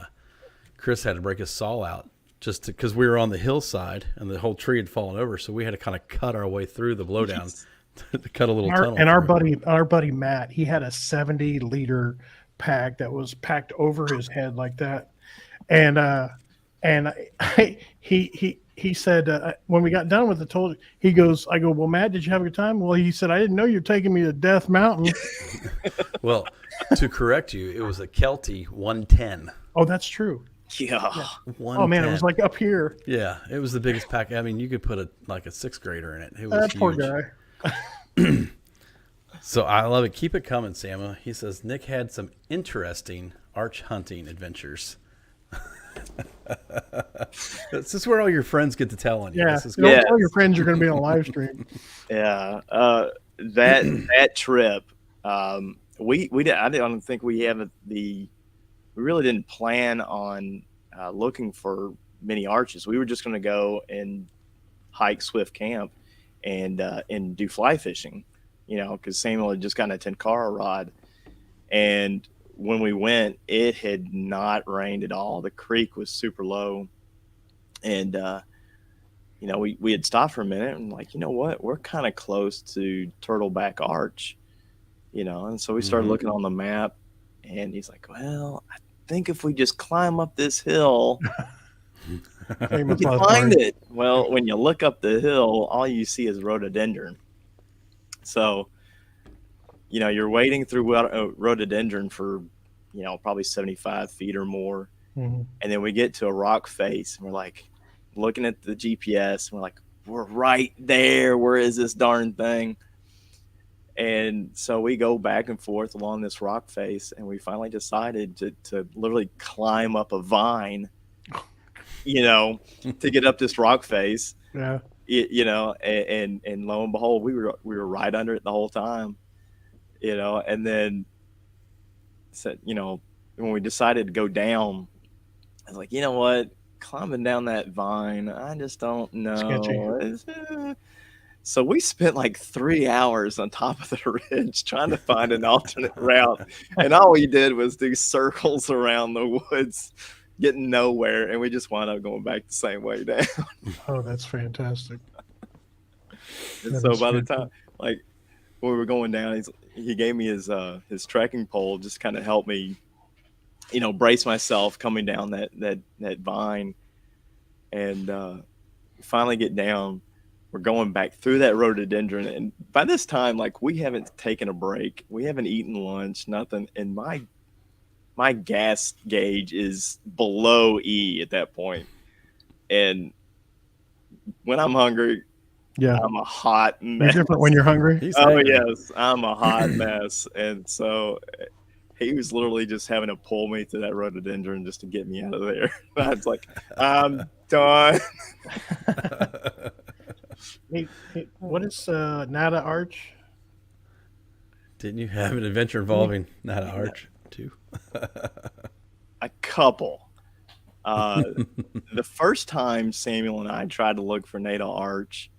Chris had to break his saw out just because we were on the hillside and the whole tree had fallen over, so we had to kind of cut our way through the blowdown to cut a little tunnel. And our through. buddy Matt, he had a 70-liter pack that was packed over his head like that, and he said when we got done with it, I go, "Well, Matt, did you have a good time?" Well, he said, "I didn't know you're taking me to Death Mountain." Well, to correct you, it was a Kelty 110. Oh, that's true. Yeah. 110. Oh man, it was like up here. Yeah, it was the biggest pack. I mean, you could put a 6th grader in it. It was That poor huge. guy. So I love it. Keep it coming, Samuel. He says Nick had some interesting arch hunting adventures. This is where all your friends get to tell on you. Yeah, This is don't good. tell your friends you're going to be on a live stream. Yeah, that trip, I don't think we have we really didn't plan on looking for many arches. We were just going to go and hike Swift Camp and do fly fishing, because Samuel had just gotten a Tenkara rod, and when we went, it had not rained at all. The creek was super low, and we had stopped for a minute and like, you know what, we're kind of close to Turtleback Arch, and so we started looking on the map, and he's like, well, I think if we just climb up this hill, we can find it. Well, when you look up the hill, all you see is rhododendron. So, you're wading through rhododendron for, probably 75 feet or more. Mm-hmm. And then we get to a rock face and we're like looking at the GPS and we're like, we're right there. Where is this darn thing? And so we go back and forth along this rock face, and we finally decided to literally climb up a vine, to get up this rock face. Yeah. And lo and behold, we were right under it the whole time, and then said, when we decided to go down, I was like, you know what, climbing down that vine, I just don't know. So we spent like 3 hours on top of the ridge trying to find an alternate route. And all we did was do circles around the woods, getting nowhere. And we just wound up going back the same way down. Oh, that's fantastic. And so by the time, like, when we were going down, he gave me his trekking pole, just kind of helped me, brace myself coming down that vine. And finally get down. We're going back through that rhododendron, and by this time, like, we haven't taken a break, we haven't eaten lunch, nothing, and my gas gauge is below E at that point. And when I'm hungry, yeah, I'm a hot mess. You're different when you're hungry. Yes, I'm a hot mess. And so he was literally just having to pull me through that rhododendron just to get me out of there. I was like, I'm done. Hey, what is Nada Arch? Didn't you have an adventure involving Nada Arch too? A couple. The first time Samuel and I tried to look for Nada Arch,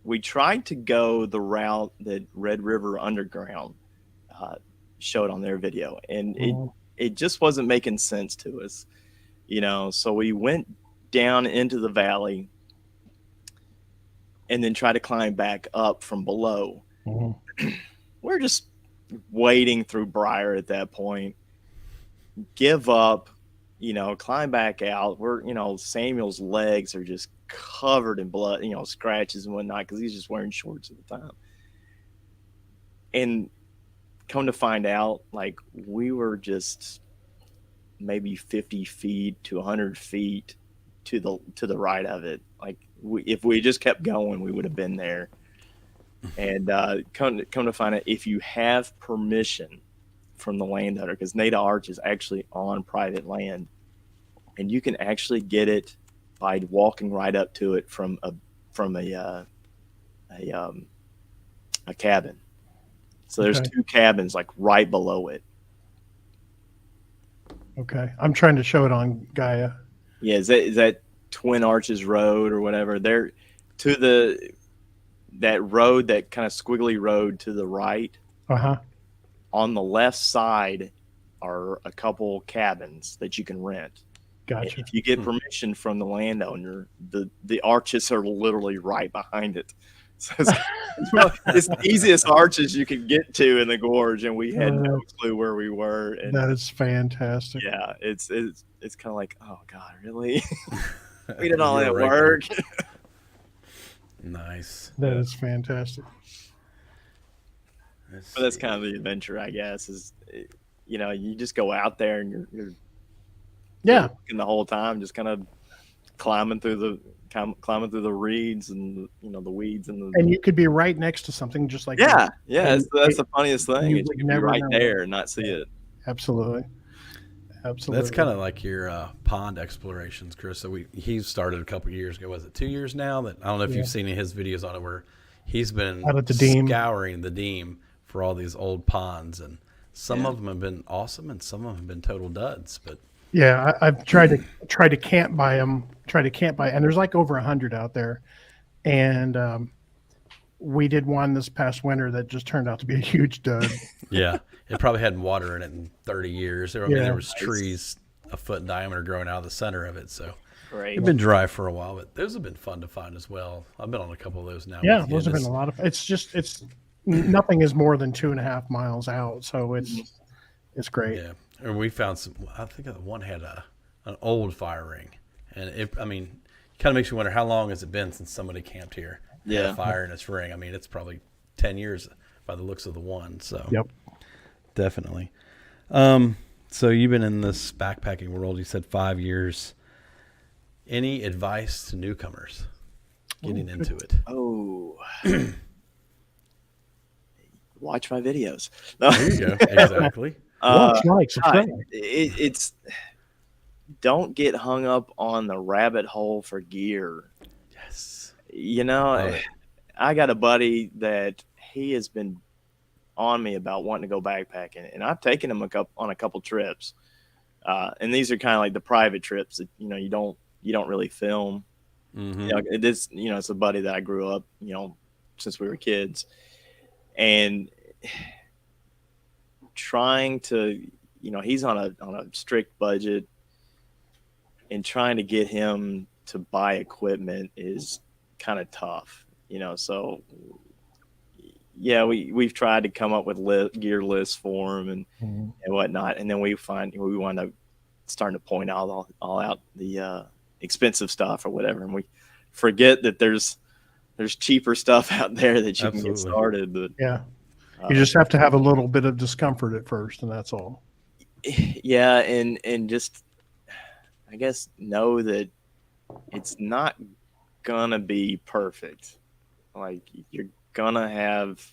we tried to go the route that Red River Underground showed on their video, and it just wasn't making sense to us, so we went down into the valley and then try to climb back up from below. We're just wading through briar at that point, give up, climb back out. Samuel's legs are just covered in blood, scratches and whatnot, because he's just wearing shorts at the time. And come to find out, like, we were just maybe 50 feet to 100 feet to the right of it. Like, if we just kept going, we would have been there. And come to find out, if you have permission from the landowner, because Nada Arch is actually on private land, and you can actually get it by walking right up to it from a cabin. So there's two cabins like right below it. Okay, I'm trying to show it on Gaia. Yeah, is that Twin Arches Road or whatever? There to that road, that kind of squiggly road to the right. On the left side are a couple cabins that you can rent. Gotcha. And if you get permission from the landowner, the arches are literally right behind it. So it's the easiest arches you can get to in the gorge, and we had no clue where we were. And that is fantastic. yeah, it's kind of like, oh God, really? We did all that work. Nice. That is fantastic. But that's kind of the adventure, I guess, is, you just go out there and you're looking the whole time, just kind of climbing through the reeds and the weeds and the. And you could be right next to something just like Yeah, that. yeah. And That's the funniest thing. you Is would you can be never right know. there and not see it. Absolutely. Absolutely. That's kind of like your pond explorations, Chris. So he started a couple years ago. Was it 2 years now? That I don't know if you've seen his videos on it, where he's been Out at the Deem. scouring the Deem for all these old ponds, and some of them have been awesome, and some of them have been total duds. But yeah, I've tried to camp by them. And there's like over 100 out there, and we did one this past winter that just turned out to be a huge dud. yeah, it probably hadn't water in it in 30 years. I mean, Yeah. there was trees a foot in diameter growing out of the center of it, so Great. it'd been dry for a while. But those have been fun to find as well. I've been on a couple of those now. Yeah, with you, those have and been a lot of. It's nothing is more than 2.5 miles out, so it's great. Yeah, and we found some. I think the one had an old fire ring, and it kind of makes you wonder how long has it been since somebody camped here. Had a fire in its ring. I mean, it's probably 10 years by the looks of the one. So Yep. definitely. So you've been in this backpacking world. You said 5 years. Any advice to newcomers getting into it? Oh. Watch my videos. No. There you go. Exactly. Watch, like, subscribe. It's don't get hung up on the rabbit hole for gear. Yes. I got a buddy that he has been on me about wanting to go backpacking, and I've taken him on a couple trips. And these are kind of like the private trips that you don't really film. Mm-hmm. It's a buddy that I grew up since we were kids, and trying to he's on a strict budget, and trying to get him to buy equipment is kind of tough, so yeah, we've tried to come up with gear lists for him and whatnot, and then we wind up starting to point all out the expensive stuff or whatever, and we forget that there's cheaper stuff out there that you can get started. But Yeah. You just have to have a little bit of discomfort at first, and that's all. yeah, and just I guess know that it's not gonna be perfect. Like, you're gonna have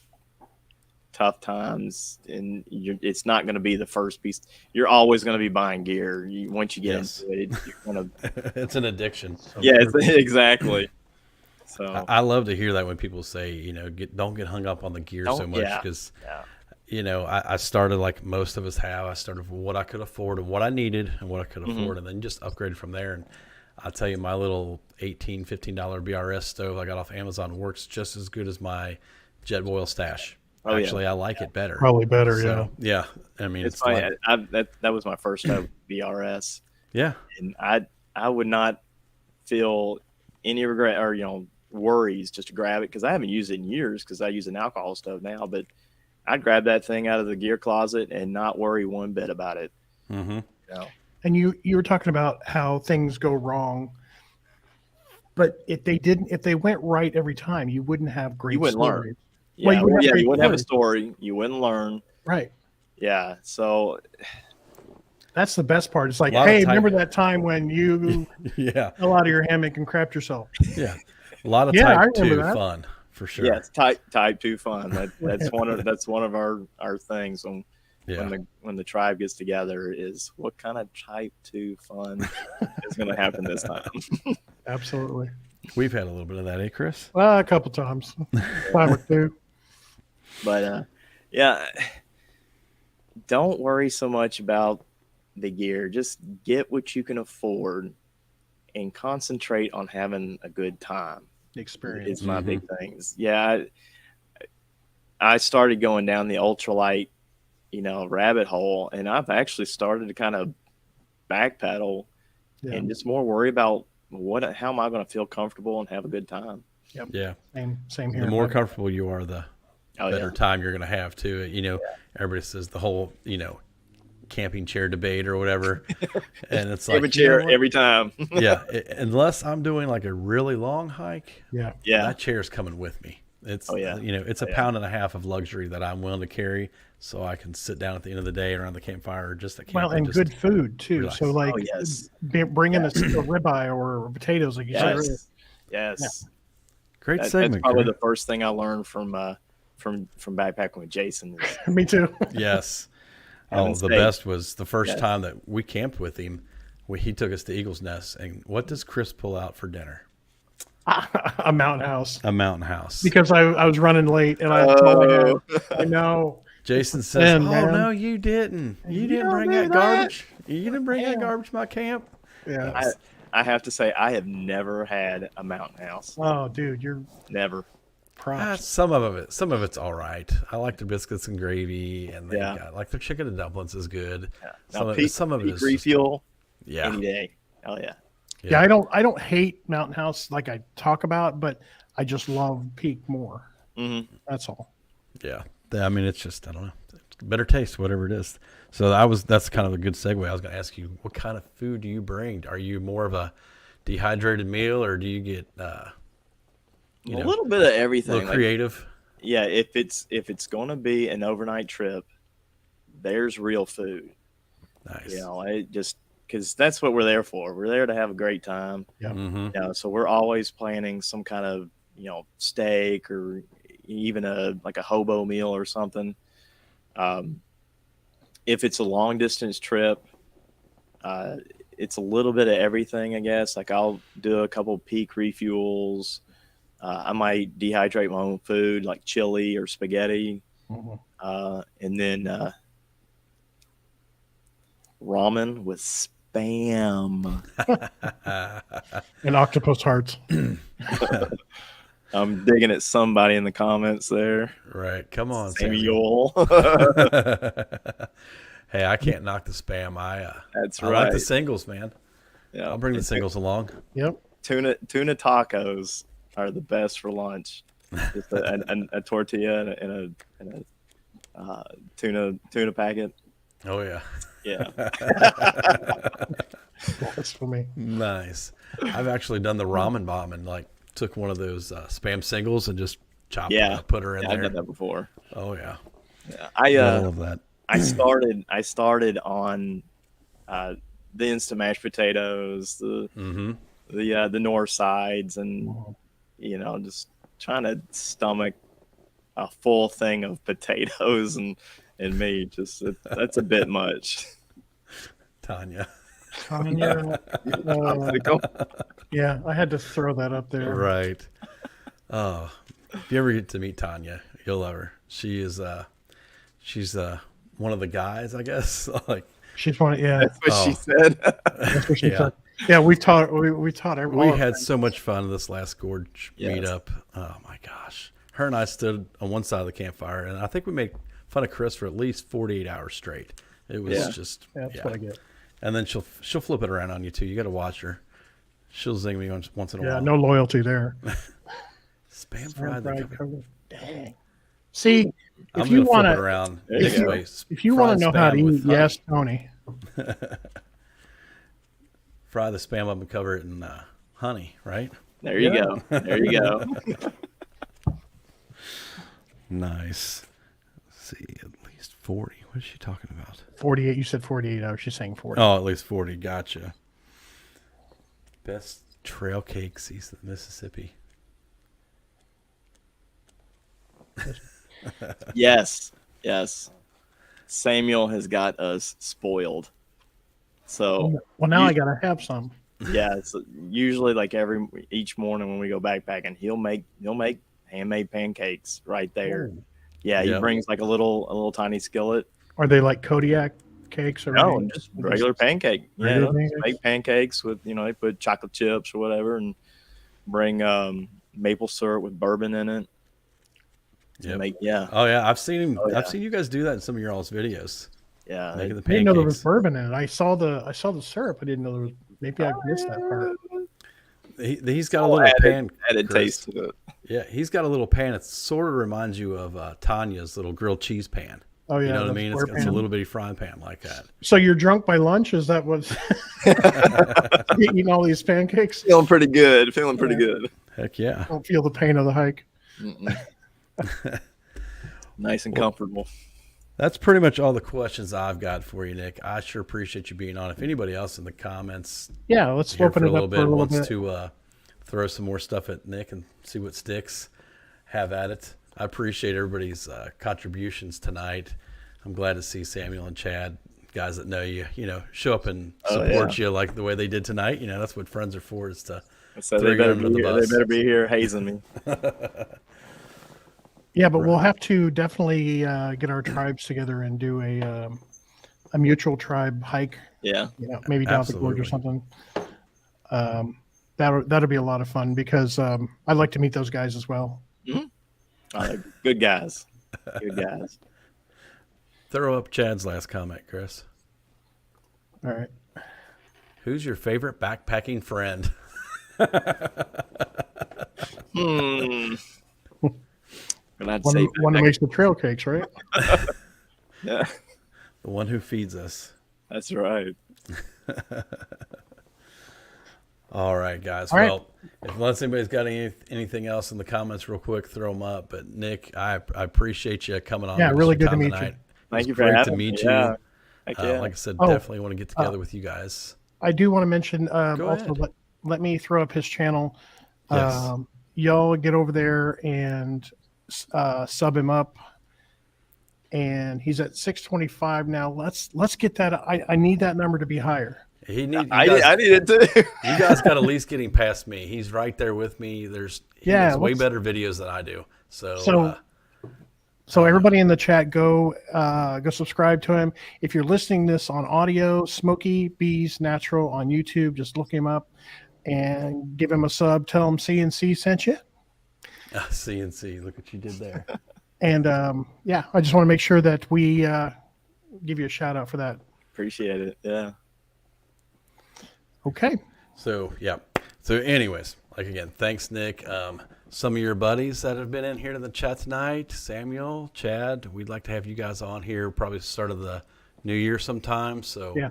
tough times, and it's not gonna be the first piece. You're always gonna be buying gear. Once you get into it, you're gonna. It's an addiction. Exactly. So I love to hear that when people say, don't get hung up on the gear so much, because I started like most of us have. I started with what I could afford and what I needed and what I could afford, and then just upgraded from there. And I'll tell you, my little $15 BRS stove I got off Amazon works just as good as my jet boil stash. Actually, I like it better. Probably better, so, yeah. I mean, it's funny. That was my first stove, BRS. Yeah. And I would not feel any regret or worries just to grab it, because I haven't used it in years because I use an alcohol stove now. But I'd grab that thing out of the gear closet and not worry one bit about it. Mm-hmm. And you were talking about how things go wrong, but if they went right every time, you wouldn't have great. You wouldn't stories. learn. Well, Yeah, you wouldn't have a stories. story. You wouldn't learn. Right. Yeah. So That's the best part. It's like, A lot of hey, time- remember that time when you Yeah. fell out of your hammock and crapped yourself? Yeah. A lot of Yeah, I type 2 remember that. fun for sure. yeah, it's type 2 fun. That's one of our things when the tribe gets together, is what kind of type 2 fun is going to happen this time. Absolutely. We've had a little bit of that, eh, Chris? Well, a couple times, time or two. But yeah, don't worry so much about the gear. Just get what you can afford and concentrate on having a good time. Experience. Is my big things. Yeah, I started going down the ultralight, rabbit hole, and I've actually started to kind of backpedal and just more worry about how am I going to feel comfortable and have a good time. Yep. Yeah. Same here. The more buddy. comfortable you are, the better time you're going to have too. Everybody says the whole, camping chair debate or whatever. And it's like, every chair, every time. yeah. Unless I'm doing like a really long hike. Yeah. That chair's coming with me. It's Oh, yeah. it's a pound and a half of luxury that I'm willing to carry, so I can sit down at the end of the day around the campfire, or just at camp. Well, and just good food too. relax. So like, Oh, yes. bringing a ribeye or potatoes, like you said earlier. Yes. Great That's segment. probably Drew. the first thing I learned from backpacking with Jason. Me too. Yes. Having The steak. best was the first Yes. time that we camped with him. He took us to Eagle's Nest, and what does Chris pull out for dinner? A mountain house. A mountain house. Because I was running late and I told him, I know. Jason says, sin, "Oh man. no, you didn't. You didn't don't bring do that that." garbage. You didn't bring that garbage to my camp." Yeah. I have to say, I have never had a mountain house. Oh, dude, you're Never. props. Some of it's all right. I like the biscuits and gravy, and they Yeah. got like their chicken and dumplings is good. Now, Some of it peak is refuel yeah. any day. Oh yeah. Yeah, I don't hate Mountain House like I talk about, but I just love Peak more. Mm-hmm. That's all. Yeah. I mean, it's just, I don't know, better taste, whatever it is. So that's kind of a good segue. I was going to ask you, what kind of food do you bring? Are you more of a dehydrated meal, or do you get, A little bit of a everything. little creative? Yeah, if it's going to be an overnight trip, there's real food. Nice. It just because that's what we're there for. We're there to have a great time. Yeah. Mm-hmm. So we're always planning some kind of steak or even a hobo meal or something. If it's a long distance trip, it's a little bit of everything, I guess. Like I'll do a couple peak refuels. I might dehydrate my own food, like chili or spaghetti, and then ramen with spam. And octopus hearts. I'm digging at somebody in the comments there. Right. Come on, Samuel. Hey, I can't knock the spam. That's I right. like the singles, man. Yeah. I'll bring the singles along. Yep. Tuna tacos are the best for lunch. Just a tortilla and a tuna packet. Oh, yeah. Yeah. That's for me. Nice. I've actually done the ramen bomb and took one of those spam singles and just chopped it up, put her in I've there. done that before. Oh, yeah. Yeah. I love that. I started on the instant mashed potatoes, the north sides, and just trying to stomach a full thing of potatoes and meat. That's a bit much. Tanya. Yeah, I had to throw that up there. Right. Oh, if you ever get to meet Tanya, you'll love her. She's one of the guys, I guess. She's one. Yeah, That's what she said. that's what she said. Yeah, we taught everyone. We had so much fun this last gorge Yes. meetup. Oh my gosh. Her and I stood on one side of the campfire, and I think we made fun of Chris for at least 48 hours straight. It was just That's what I get. And then she'll flip it around on you too. You got to watch her. She'll zing me once in a Yeah, while. no loyalty there. Spam fried. Dang. See, I'm if you gonna flip want it to, around. if you want to know how to eat, yes, Tony. Fry the spam up and cover it in honey, right? There you go. There you go. Nice. Let's see, at least 40. What is she talking about? 48. You said 48 hours. She's saying 40. Oh, at least 40. Gotcha. Best trail cakes east of Mississippi. Yes. Samuel has got us spoiled. So Well, now I gotta have some. yeah, so usually each morning when we go backpacking, he'll make handmade pancakes right there. Yeah, he Yep. brings a little tiny skillet. Are they like Kodiak cakes or No, just regular pancake. Regular Yeah, pancakes? make pancakes with they put chocolate chips or whatever, and bring maple syrup with bourbon in it. Yep. Yeah. Oh yeah, I've seen him. Oh, yeah. I've seen you guys do that in some of your all's videos. Yeah. Making the I didn't know there was pancakes. bourbon in it. I saw the syrup. I didn't know there was. Maybe I missed that part. He's got a little pan. Added Chris. taste to it. Yeah, he's got a little pan. It sort of reminds you of Tanya's little grilled cheese pan. Oh yeah, You know what I the mean? square It's a pan. little bitty frying pan like that. So you're drunk by lunch? Is that what's eating all these pancakes? Feeling pretty good. Heck yeah. Don't feel the pain of the hike. Mm-mm. Nice and comfortable. That's pretty much all the questions I've got for you, Nick. I sure appreciate you being on. If anybody else in the comments Yeah, let's here open for a it little up for a bit little wants bit. to throw some more stuff at Nick and see what sticks, have at it. I appreciate everybody's contributions tonight. I'm glad to see Samuel and Chad, guys that know you, show up and support you like the way they did tonight. That's what friends are for, is to So throw they you better, under be the here, bus. they better be here hazing me. Yeah, but we'll have to definitely get our tribes together and do a mutual tribe hike. Yeah. Maybe down the gorge or something. That'll be a lot of fun because I'd like to meet those guys as well. Good guys. Good guys. Throw up Chad's last comment, Chris. All right. Who's your favorite backpacking friend? One that makes the trail cakes, right? Yeah. The one who feeds us. That's right. All right, guys. All right. Well, unless anybody's got anything else in the comments real quick, throw them up. But Nick, I appreciate you coming on. Yeah, really good to meet tonight. you. Thank you for great having to meet me. you. Yeah. Heck yeah. Like I said, definitely want to get together with you guys. I do want to mention Go also ahead. let me throw up his channel. Yes. Y'all get over there and sub him up. And he's at 625 now. Let's get that. I need that number to be higher. I need it too. You guys got at least getting past me. He's right there with me. He has way better videos than I do. So everybody in the chat, go subscribe to him. If you're listening this on audio, Smokeybeesnatural on YouTube, just look him up and give him a sub. Tell him CNC sent you. CNC, look what you did there. And I just want to make sure that we give you a shout out for that. Appreciate it. Yeah. Okay. So anyways, again, thanks, Nick. Some of your buddies that have been in here to the chat tonight, Samuel, Chad, we'd like to have you guys on here probably start of the new year sometime. So yeah,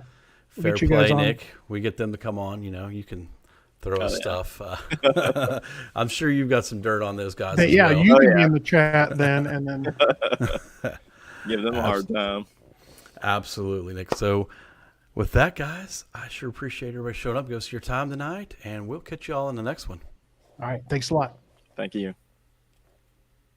fair play, Nick. We get them to come on. You can throw us stuff. I'm sure you've got some dirt on those guys. You can be in the chat then, and then give them a hard time. Absolutely, Nick. So with that, guys, I sure appreciate everybody showing up. Give us your time tonight, and we'll catch you all in the next one. All right. Thanks a lot. Thank you.